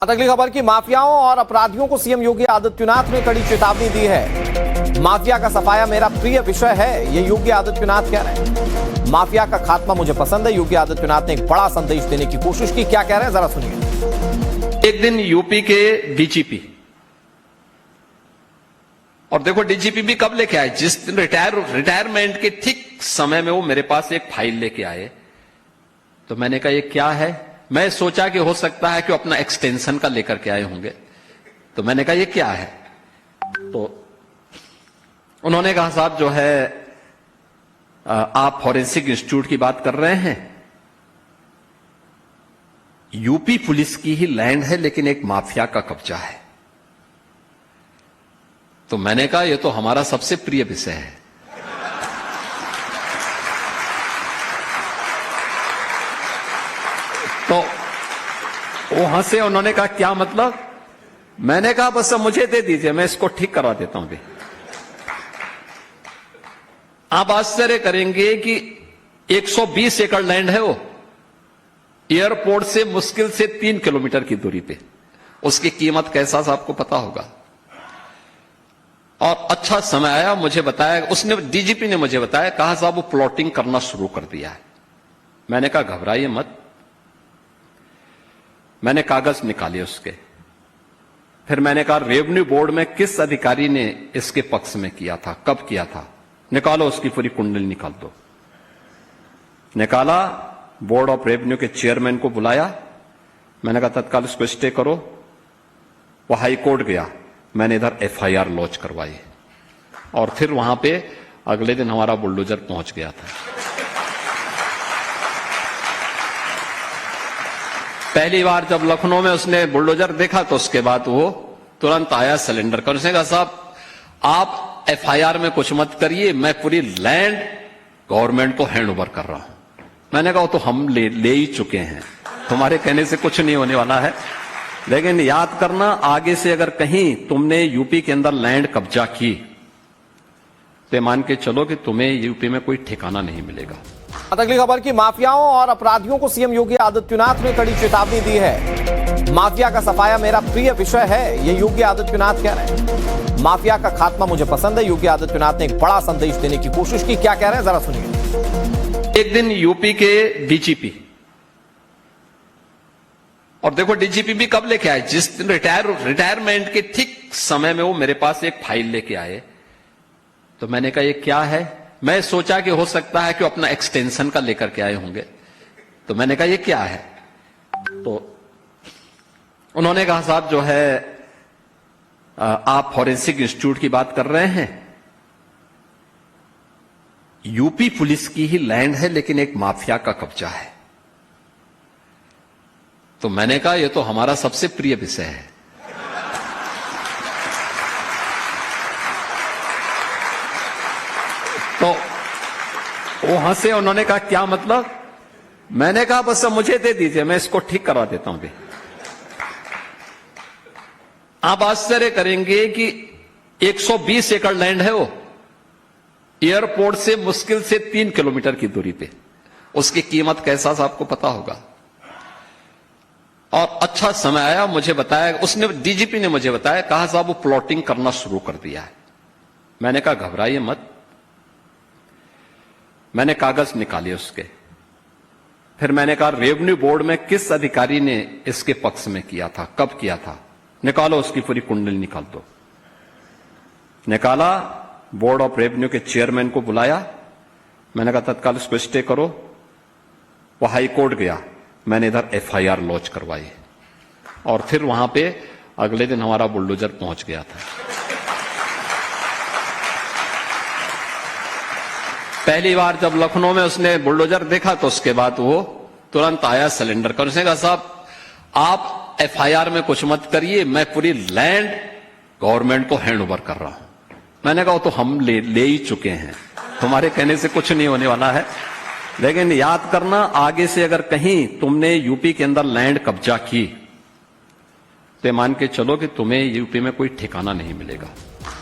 अगली खबर की माफियाओं और अपराधियों को सीएम योगी आदित्यनाथ ने कड़ी चेतावनी दी है। माफिया का सफाया मेरा प्रिय विषय है, ये योगी आदित्यनाथ कह रहे हैं। माफिया का खात्मा मुझे पसंद है। योगी आदित्यनाथ ने एक बड़ा संदेश देने की कोशिश की। क्या कह रहे हैं जरा सुनिए। एक दिन यूपी के डीजीपी, और देखो डीजीपी भी कब लेके आए, जिस दिन रिटायरमेंट के ठीक समय में वो मेरे पास एक फाइल लेके आए। तो मैंने कहा ये क्या है। मैं सोचा कि हो सकता है कि अपना एक्सटेंशन का लेकर के आए होंगे। तो मैंने कहा ये क्या है। तो उन्होंने कहा साहब जो है आप फॉरेंसिक इंस्टीट्यूट की बात कर रहे हैं। यूपी पुलिस की ही लैंड है लेकिन एक माफिया का कब्जा है। तो मैंने कहा ये तो हमारा सबसे प्रिय विषय है। तो वो हंसे, उन्होंने कहा क्या मतलब। मैंने कहा बस मुझे दे दीजिए, मैं इसको ठीक करवा देता हूं। भी आप आश्चर्य करेंगे कि 120 एकड़ लैंड है वो, एयरपोर्ट से मुश्किल से 3 किलोमीटर की दूरी पे। उसकी कीमत कैसा सा आपको पता होगा। और अच्छा समय आया, मुझे बताया, उसने डीजीपी ने मुझे बताया, कहा साहब वो प्लॉटिंग करना शुरू कर दिया है। मैंने कहा घबराइए मत। मैंने कागज निकाले उसके। फिर मैंने कहा रेवेन्यू बोर्ड में किस अधिकारी ने इसके पक्ष में किया था, कब किया था, निकालो उसकी पूरी कुंडली निकाल दो। निकाला, बोर्ड ऑफ रेवेन्यू के चेयरमैन को बुलाया। मैंने कहा तत्काल उसको स्टे करो। वो हाई कोर्ट गया, मैंने इधर एफआईआर लॉन्च करवाई और फिर वहां पे अगले दिन हमारा बुलडोजर पहुंच गया था। पहली बार जब लखनऊ में उसने बुलडोजर देखा तो उसके बाद वो तुरंत आया सिलेंडर कर। उसने कहा साहब आप एफआईआर में कुछ मत करिए, मैं पूरी लैंड गवर्नमेंट को हैंड ओवर कर रहा हूं। मैंने कहा तो हम ले ही चुके हैं, तुम्हारे कहने से कुछ नहीं होने वाला है। लेकिन याद करना, आगे से अगर कहीं तुमने यूपी के अंदर लैंड कब्जा की तो मान के चलो कि तुम्हें यूपी में कोई ठिकाना नहीं मिलेगा। अगली खबर की माफियाओं और अपराधियों को सीएम योगी आदित्यनाथ ने कड़ी चेतावनी दी है। माफिया का सफाया मेरा प्रिय विषय है, ये योगी आदित्यनाथ कह रहे हैं। माफिया का खात्मा मुझे पसंद है। योगी आदित्यनाथ ने एक बड़ा संदेश देने की कोशिश की। क्या कह रहे हैं जरा सुनिए। एक दिन यूपी के डीजीपी, और देखो डीजीपी भी कब लेके आए, जिस दिन रिटायरमेंट के ठीक समय में वो मेरे पास एक फाइल लेके आए। तो मैंने कहा ये क्या है। मैं सोचा कि हो सकता है कि अपना एक्सटेंशन का लेकर के आए होंगे। तो मैंने कहा ये क्या है। तो उन्होंने कहा साहब जो है आप फॉरेंसिक इंस्टीट्यूट की बात कर रहे हैं। यूपी पुलिस की ही लैंड है लेकिन एक माफिया का कब्जा है। तो मैंने कहा ये तो हमारा सबसे प्रिय विषय है। तो वो हंसे, उन्होंने कहा क्या मतलब। मैंने कहा बस मुझे दे दीजिए, मैं इसको ठीक करवा देता हूं। भी आप आश्चर्य करेंगे कि 120 एकड़ लैंड है वो, एयरपोर्ट से मुश्किल से 3 किलोमीटर की दूरी पे। उसकी कीमत कैसा सा आपको पता होगा। और अच्छा समय आया, मुझे बताया, उसने डीजीपी ने मुझे बताया, कहा साहब वो प्लॉटिंग करना शुरू कर दिया है। मैंने कहा घबराइए मत। मैंने कागज निकाले उसके। फिर मैंने कहा रेवेन्यू बोर्ड में किस अधिकारी ने इसके पक्ष में किया था, कब किया था, निकालो उसकी पूरी कुंडली निकाल दो। निकाला, बोर्ड ऑफ रेवेन्यू के चेयरमैन को बुलाया। मैंने कहा तत्काल उसको स्टे करो। वो हाई कोर्ट गया, मैंने इधर एफआईआर लॉन्च करवाई और फिर वहां पे अगले दिन हमारा बुलडोजर पहुंच गया था। पहली बार जब लखनऊ में उसने बुलडोजर देखा तो उसके बाद वो तुरंत आया सिलेंडर कर। उसने कहा साहब आप एफआईआर में कुछ मत करिए, मैं पूरी लैंड गवर्नमेंट को हैंड ओवर कर रहा हूं। मैंने कहा तो हम ले ही चुके हैं, तुम्हारे कहने से कुछ नहीं होने वाला है। लेकिन याद करना, आगे से अगर कहीं तुमने यूपी के अंदर लैंड कब्जा की तो मान के चलो कि तुम्हें यूपी में कोई ठिकाना नहीं मिलेगा।